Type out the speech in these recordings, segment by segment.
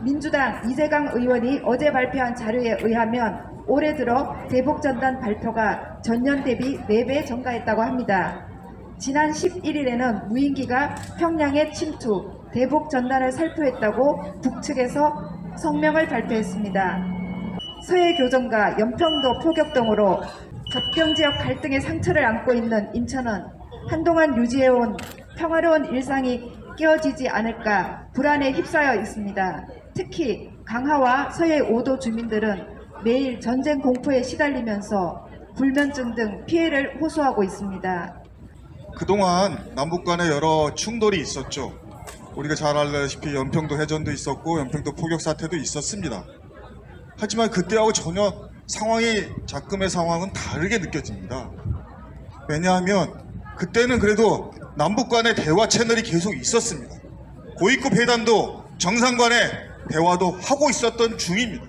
민주당 이세강 의원이 어제 발표한 자료에 의하면 올해 들어 대북전단 발표가 전년 대비 4배 증가했다고 합니다. 지난 11일에는 무인기가 평양에 침투, 대북전단을 살포했다고 북측에서 성명을 발표했습니다. 서해교정과 연평도 포격 등으로 접경지역 갈등의 상처를 안고 있는 인천은 한동안 유지해온 평화로운 일상이 깨어지지 않을까 불안에 휩싸여 있습니다. 특히 강하와 서해 5도 주민들은 매일 전쟁 공포에 시달리면서 불면증 등 피해를 호소하고 있습니다. 그동안 남북 간에 여러 충돌이 있었죠. 우리가 잘 알다시피 연평도 해전도 있었고 연평도 포격 사태도 있었습니다. 하지만 그때하고 전혀 작금의 상황은 다르게 느껴집니다. 왜냐하면 그때는 그래도 남북 간의 대화 채널이 계속 있었습니다. 고위급 회담도 정상 간의 대화도 하고 있었던 중입니다.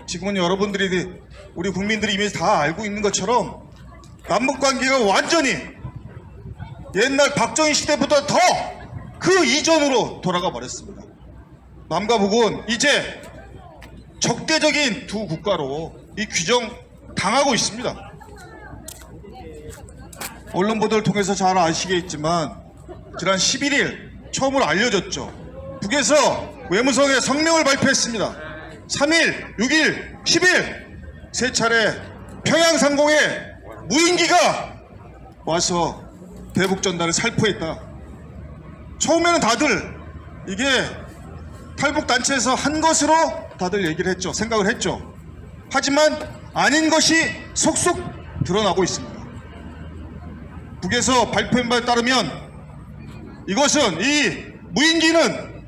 지금은 여러분들이 우리 국민들이 이미 다 알고 있는 것처럼 남북 관계가 완전히 옛날 박정희 시대보다 더 그 이전으로 돌아가 버렸습니다. 남과 북은 이제 적대적인 두 국가로 이 규정 당하고 있습니다. 언론 보도를 통해서 잘 아시겠지만 지난 11일 처음으로 알려졌죠. 북에서 외무성에 성명을 발표했습니다. 3일, 6일, 10일 세 차례 평양 상공에 무인기가 와서 대북전단을 살포했다. 처음에는 다들 이게 탈북단체에서 한 것으로 다들 얘기를 했죠. 생각을 했죠. 하지만 아닌 것이 속속 드러나고 있습니다. 북에서 발표한 바에 따르면 이것은 이 무인기는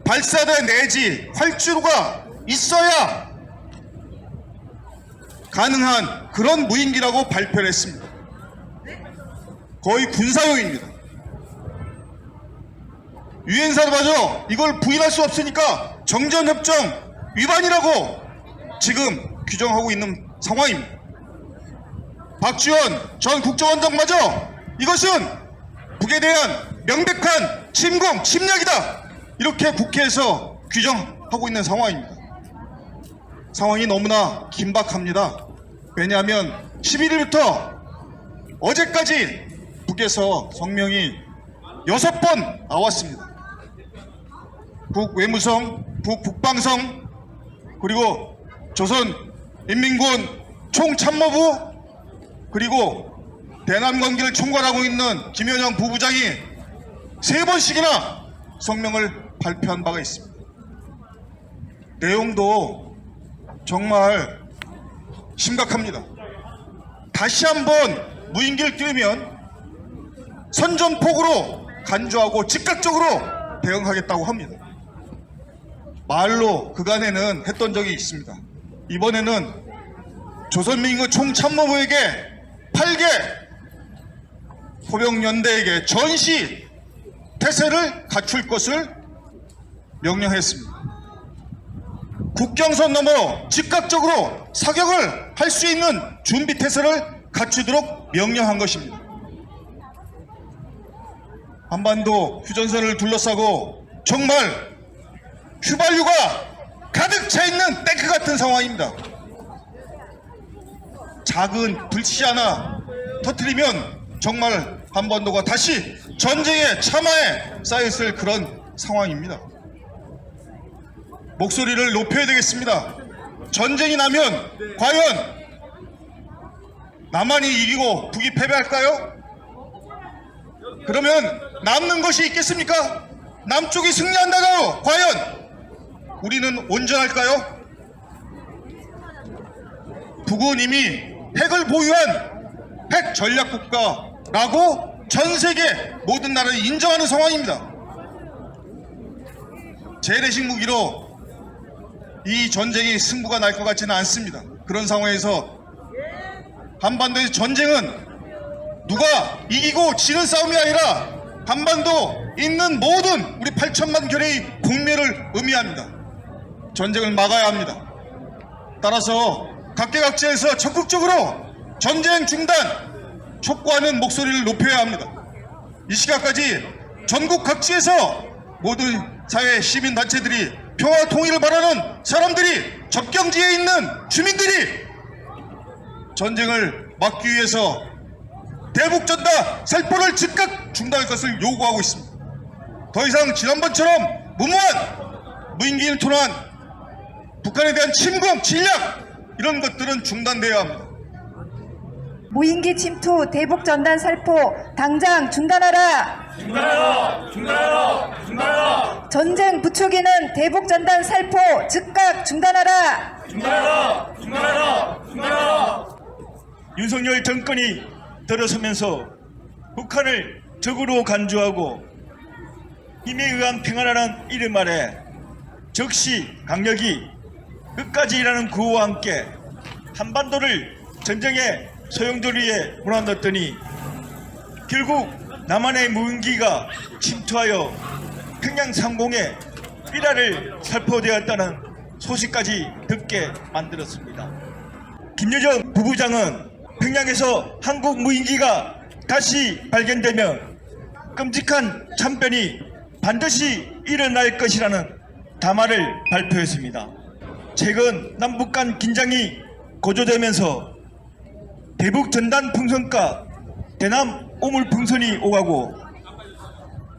발사대 내지 활주로가 있어야 가능한 그런 무인기라고 발표를 했습니다. 거의 군사용입니다. 유엔사마저 이걸 부인할 수 없으니까 정전협정 위반이라고 지금 규정하고 있는 상황입니다. 박지원 전 국정원장마저 이것은 북에 대한 명백한 침공, 침략이다 이렇게 국회에서 규정하고 있는 상황입니다. 상황이 너무나 긴박합니다. 왜냐하면 11일부터 어제까지 북에서 성명이 6번 나왔습니다. 북외무성, 북국방성, 그리고 조선인민군 총참모부, 그리고 대남관계를 총괄하고 있는 김현영 부부장이 3번씩이나 성명을 발표한 바가 있습니다. 내용도 정말 심각합니다. 다시 한번 무인기를 띄우면 선전포고로 간주하고 즉각적으로 대응하겠다고 합니다. 말로 그간에는 했던 적이 있습니다. 이번에는 조선민국 총참모부에게 8개 포병연대에게 전시 태세를 갖출 것을 명령했습니다. 국경선 너머로 즉각적으로 사격을 할 수 있는 준비 태세를 갖추도록 명령한 것입니다. 한반도 휴전선을 둘러싸고 정말 휘발유가 가득 차 있는 탱크 같은 상황입니다. 작은 불씨 하나 터뜨리면 정말 한반도가 다시 전쟁의 참화에 쌓여있을 그런 상황입니다. 목소리를 높여야 되겠습니다. 전쟁이 나면 과연 남한이 이기고 북이 패배할까요? 그러면 남는 것이 있겠습니까? 남쪽이 승리한다고 과연 우리는 온전할까요? 북은 이미 핵을 보유한 핵 전략국가라고 전 세계 모든 나라를 인정하는 상황입니다. 재래식 무기로 이 전쟁이 승부가 날 것 같지는 않습니다. 그런 상황에서 한반도의 전쟁은 누가 이기고 지는 싸움이 아니라 한반도 있는 모든 우리 8천만 결의 공멸을 의미합니다. 전쟁을 막아야 합니다. 따라서 각계각지에서 적극적으로 전쟁 중단 촉구하는 목소리를 높여야 합니다. 이 시각까지 전국 각지에서 모든 사회 시민단체들이 평화 통일을 바라는 사람들이 접경지에 있는 주민들이 전쟁을 막기 위해서 대북전단 살포를 즉각 중단할 것을 요구하고 있습니다. 더 이상 지난번처럼 무모한 무인기를 통한 북한에 대한 침공,侵略 이런 것들은 중단돼야 합니다. 무인기 침투, 대북 전단 살포 당장 중단하라. 중단하라! 전쟁 부추기는 대북 전단 살포 즉각 중단하라. 윤석열 정권이 들어서면서 북한을 적으로 간주하고 힘에 의한 평화라는 이름 아래 적시 강력이 끝까지 일하는 구호와 함께 한반도를 전쟁의 소용돌이에 몰아넣었더니 결국 남한의 무인기가 침투하여 평양 상공에 삐라를 살포되었다는 소식까지 듣게 만들었습니다. 김여정 부부장은 평양에서 한국 무인기가 다시 발견되면 끔찍한 참변이 반드시 일어날 것이라는 담화를 발표했습니다. 최근 남북 간 긴장이 고조되면서 대북 전단 풍선과 대남 오물 풍선이 오가고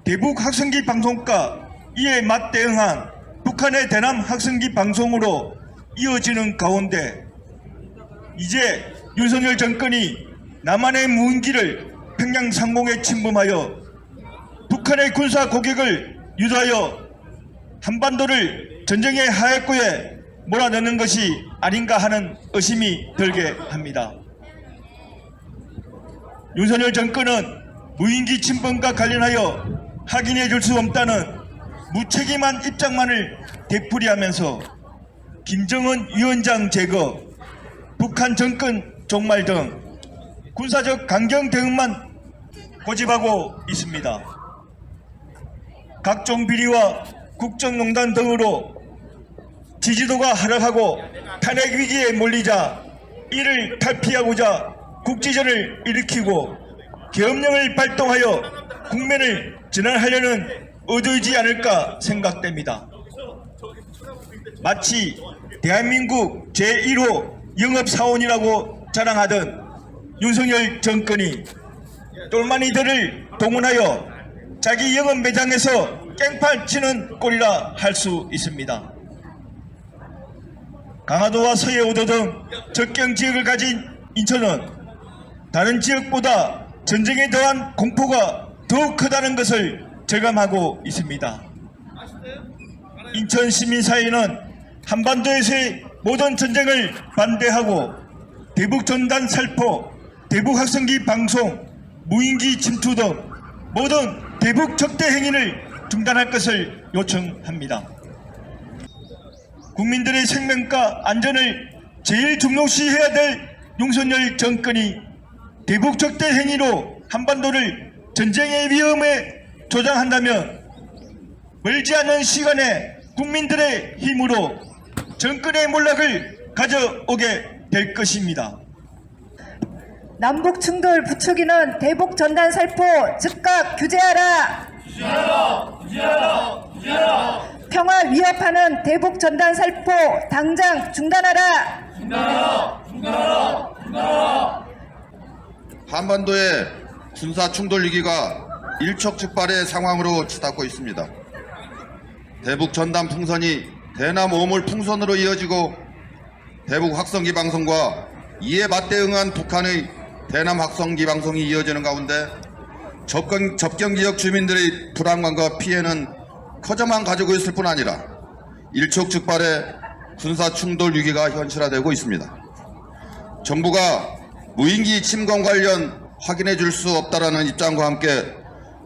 대북 학생기 방송과 이에 맞대응한 북한의 대남 학생기 방송으로 이어지는 가운데 이제 윤석열 정권이 남한의 무인기를 평양 상공에 침범하여 북한의 군사 고객을 유도하여 한반도를 전쟁의 하획구에 몰아넣는 것이 아닌가 하는 의심이 들게 합니다. 윤석열 정권은 무인기 침범과 관련하여 확인해 줄 수 없다는 무책임한 입장만을 되풀이하면서 김정은 위원장 제거, 북한 정권 종말 등 군사적 강경 대응만 고집하고 있습니다. 각종 비리와 국정농단 등으로 지지도가 하락하고 탄핵 위기에 몰리자 이를 탈피하고자 국지전을 일으키고 계엄령을 발동하여 국면을 전환하려는 의도이지 않을까 생각됩니다. 마치 대한민국 제1호 영업사원이라고 자랑하던 윤석열 정권이 똘마니들을 동원하여 자기 영업 매장에서 깽판 치는 꼴이라 할 수 있습니다. 강화도와 서해오도 등 접경 지역을 가진 인천은 다른 지역보다 전쟁에 대한 공포가 더욱 크다는 것을 절감하고 있습니다. 인천 시민사회는 한반도에서의 모든 전쟁을 반대하고 대북 전단 살포, 대북 학생기 방송, 무인기 침투 등 모든 대북 적대 행위를 중단할 것을 요청합니다. 국민들의 생명과 안전을 제일 중요시해야 될 윤석열 정권이 대북 적대 행위로 한반도를 전쟁의 위험에 조장한다면 멀지 않은 시간에 국민들의 힘으로 정권의 몰락을 가져오게 될 것입니다. 남북 충돌 부추기는 대북 전단 살포 즉각 규제하라. 평화 위협하는 대북 전단 살포 당장 중단하라. 한반도의 군사 충돌 위기가 일촉즉발의 상황으로 치닫고 있습니다. 대북 전단 풍선이 대남 오물 풍선으로 이어지고 대북 확성기 방송과 이에 맞대응한 북한의 대남 확성기 방송이 이어지는 가운데 접경 지역 주민들의 불안감과 피해는 커져만 가지고 있을 뿐 아니라 일촉즉발의 군사 충돌 위기가 현실화되고 있습니다. 정부가 무인기 침공 관련 확인해 줄 수 없다라는 입장과 함께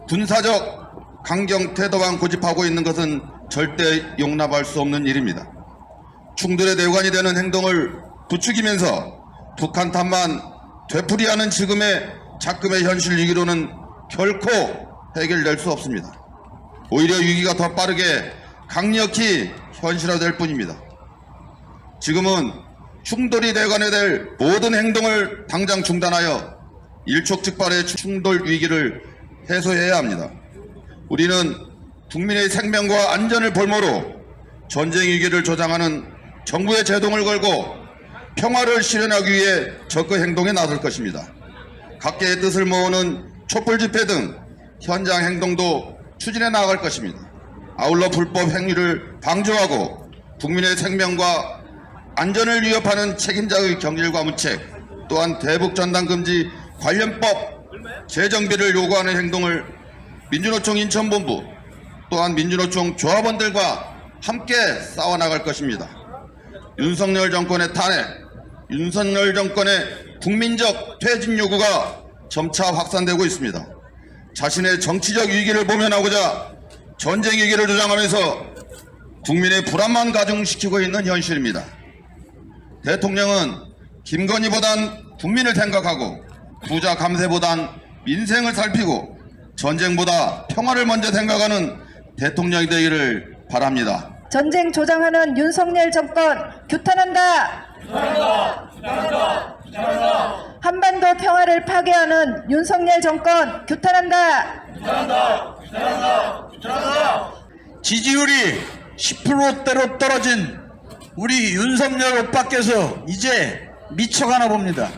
군사적 강경 태도만 고집하고 있는 것은 절대 용납할 수 없는 일입니다. 충돌의 내관이 되는 행동을 부추기면서 북한 탓만 되풀이하는 지금의 작금의 현실 위기로는 결코 해결될 수 없습니다. 오히려 위기가 더 빠르게 강력히 현실화될 뿐입니다. 지금은 충돌이 내관에 될 모든 행동을 당장 중단하여 일촉즉발의 충돌 위기를 해소해야 합니다. 우리는 국민의 생명과 안전을 볼모로 전쟁 위기를 조장하는 정부의 제동을 걸고 평화를 실현하기 위해 적극 행동에 나설 것입니다. 각계의 뜻을 모으는 촛불 집회 등 현장 행동도 추진해 나갈 것입니다. 아울러 불법 행위를 방조하고 국민의 생명과 안전을 위협하는 책임자의 경질과 문책, 또한 대북 전단 금지 관련법 제정비를 요구하는 행동을 민주노총 인천본부 또한 민주노총 조합원들과 함께 싸워나갈 것입니다. 윤석열 정권의 탄핵, 윤석열 정권의 국민적 퇴진 요구가 점차 확산되고 있습니다. 자신의 정치적 위기를 모면하고자 전쟁 위기를 조장하면서 국민의 불안만 가중시키고 있는 현실입니다. 대통령은 김건희보단 국민을 생각하고 부자 감세보단 민생을 살피고 전쟁보다 평화를 먼저 생각하는 대통령이 되기를 바랍니다. 전쟁 조장하는 윤석열 정권 규탄한다. 한반도 평화를 파괴하는 윤석열 정권 규탄한다. 지지율이 10%대로 떨어진 우리 윤석열 오빠께서 이제 미쳐가나 봅니다.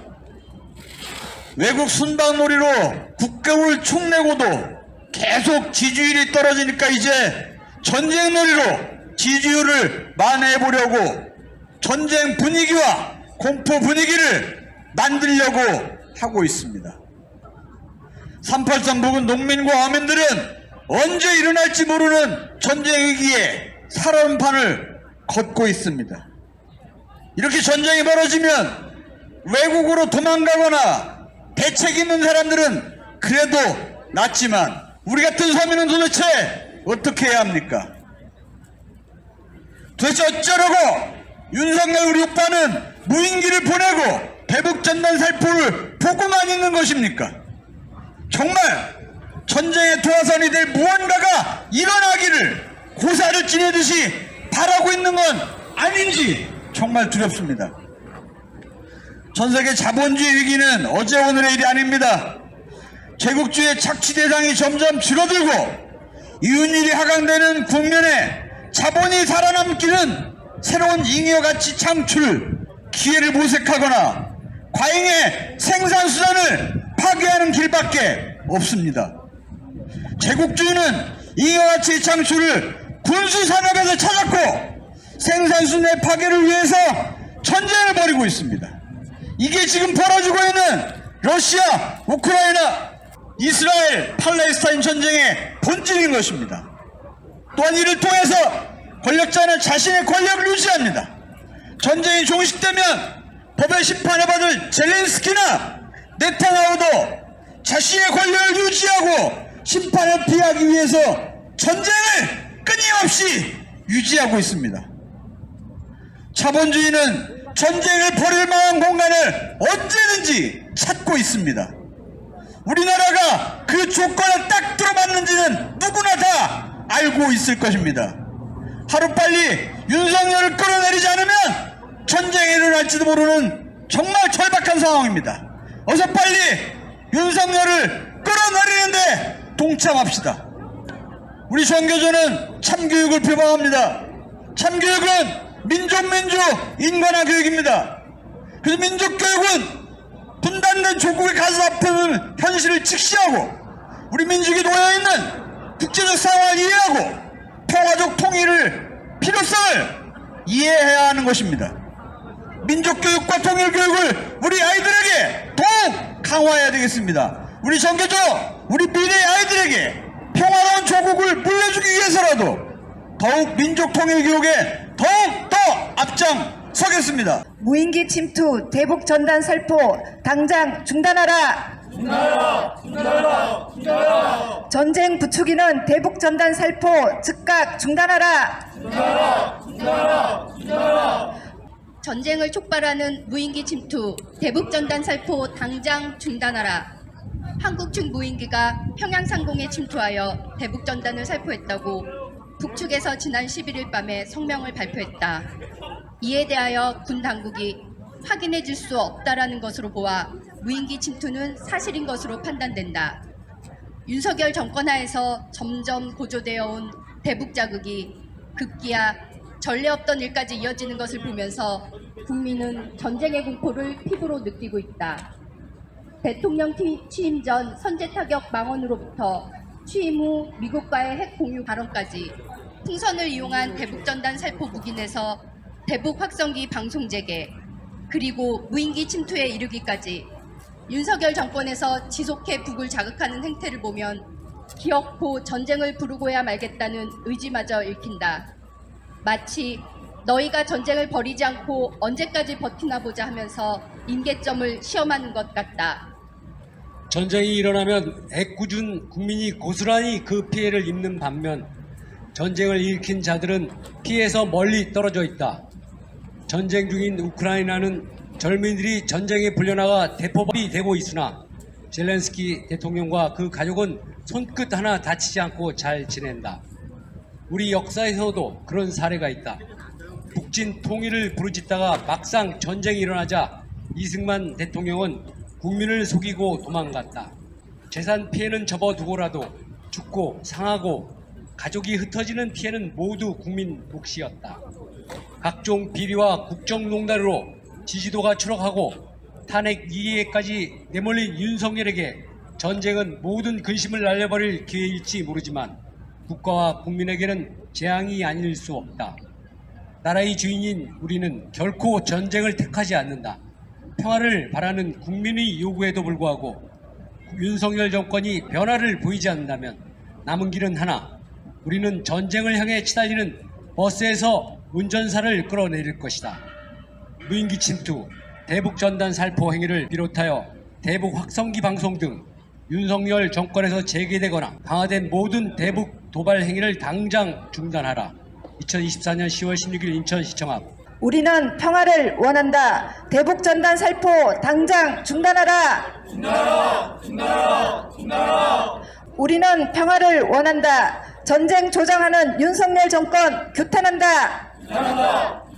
외국 순방놀이로 국격을 축내고도 계속 지지율이 떨어지니까 이제 전쟁놀이로 지지율을 만회해보려고 전쟁 분위기와 공포 분위기를 만들려고 하고 있습니다. 3.83 부근 농민과 어민들은 언제 일어날지 모르는 전쟁 위기에 살얼음판을 걷고 있습니다. 이렇게 전쟁이 벌어지면 외국으로 도망가거나 대책 있는 사람들은 그래도 낫지만 우리 같은 서민은 도대체 어떻게 해야 합니까? 도대체 어쩌려고 윤석열 우리 오빠는 무인기를 보내고 대북전단 살포를 보고만 있는 것입니까? 정말 전쟁의 도화선이 될 무언가가 일어나기를 고사를 지내듯이 바라고 있는 건 아닌지 정말 두렵습니다. 전세계 자본주의 위기는 어제 오늘의 일이 아닙니다. 제국주의 착취 대상이 점점 줄어들고 이윤율이 하강되는 국면에 자본이 살아남기는 새로운 잉여 가치 창출 기회를 모색하거나 과잉의 생산수단을 파괴하는 길밖에 없습니다. 제국주의는 잉여 가치 창출을 군수산업에서 찾았고 생산수단의 파괴를 위해서 전쟁을 벌이고 있습니다. 이게 지금 벌어지고 있는 러시아, 우크라이나, 이스라엘, 팔레스타인 전쟁의 본질인 것입니다. 또한 이를 통해서 권력자는 자신의 권력을 유지합니다. 전쟁이 종식되면 법의 심판을 받을 젤렌스키나 네타냐후도 자신의 권력을 유지하고 심판을 피하기 위해서 전쟁을 끊임없이 유지하고 있습니다. 자본주의는 전쟁을 벌일 만한 공간을 언제든지 찾고 있습니다. 우리나라가 그 조건에 딱 들어맞는지는 누구나 다 알고 있을 것입니다. 하루빨리 윤석열을 끌어내리지 않으면 전쟁이 일어날지도 모르는 정말 절박한 상황입니다. 어서 빨리 윤석열을 끌어내리는데 동참합시다. 우리 전교조는 참교육을 표방합니다. 참교육은 민족 인권화 교육입니다. 그래서 민족교육은 분단된 조국의 가슴 아픈 현실을 직시하고 우리 민족이 놓여있는 국제적 상황을 이해하고 평화적 통일을 필요성을 이해해야 하는 것입니다. 민족교육과 통일교육을 우리 아이들에게 더욱 강화해야 되겠습니다. 우리 전교조, 우리 미래의 아이들에게 평화로운 조국을 물려주기 위해서라도 더욱 민족통일교육에 더욱 더 앞장서겠습니다. 무인기 침투, 대북 전단 살포 당장 중단하라. 전쟁 부추기는 대북 전단 살포 즉각 중단하라. 전쟁을 촉발하는 무인기 침투, 대북 전단 살포 당장 중단하라. 한국 측 무인기가 평양 상공에 침투하여 대북 전단을 살포했다고 북측에서 지난 11일 밤에 성명을 발표했다. 이에 대하여 군 당국이 확인해 줄 수 없다라는 것으로 보아 무인기 침투는 사실인 것으로 판단된다. 윤석열 정권 하에서 점점 고조되어 온 대북 자극이 급기야 전례 없던 일까지 이어지는 것을 보면서 국민은 전쟁의 공포를 피부로 느끼고 있다. 대통령 취임 전 선제 타격 망언으로부터 취임 후 미국과의 핵 공유 발언까지 풍선을 이용한 대북전단 살포 묵인에서 대북 확성기 방송 재개 그리고 무인기 침투에 이르기까지 윤석열 정권에서 지속해 북을 자극하는 행태를 보면 기어코 전쟁을 부르고야 말겠다는 의지마저 읽힌다. 마치 너희가 전쟁을 벌이지 않고 언제까지 버티나 보자 하면서 임계점을 시험하는 것 같다. 전쟁이 일어나면 애꿎은 국민이 고스란히 그 피해를 입는 반면 전쟁을 일으킨 자들은 피해서 멀리 떨어져 있다. 전쟁 중인 우크라이나는 젊은이들이 전쟁에 불려나가 대포밥이 되고 있으나 젤렌스키 대통령과 그 가족은 손끝 하나 다치지 않고 잘 지낸다. 우리 역사에서도 그런 사례가 있다. 북진 통일을 부르짖다가 막상 전쟁이 일어나자 이승만 대통령은 국민을 속이고 도망갔다. 재산 피해는 접어두고라도 죽고 상하고 가족이 흩어지는 피해는 모두 국민 몫이었다. 각종 비리와 국정농단으로 지지도가 추락하고 탄핵 이기에까지 내몰린 윤석열에게 전쟁은 모든 근심을 날려버릴 기회일지 모르지만 국가와 국민에게는 재앙이 아닐 수 없다. 나라의 주인인 우리는 결코 전쟁을 택하지 않는다. 평화를 바라는 국민의 요구에도 불구하고 윤석열 정권이 변화를 보이지 않는다면 남은 길은 하나, 우리는 전쟁을 향해 치달리는 버스에서 운전사를 끌어내릴 것이다. 무인기 침투, 대북 전단 살포 행위를 비롯하여 대북 확성기 방송 등 윤석열 정권에서 재개되거나 강화된 모든 대북 도발 행위를 당장 중단하라. 2024년 10월 16일 인천시청 앞. 우리는 평화를 원한다. 대북 전단 살포 당장 중단하라. 중단하라. 우리는 평화를 원한다. 전쟁 조장하는 윤석열 정권 규탄한다. 규탄한다.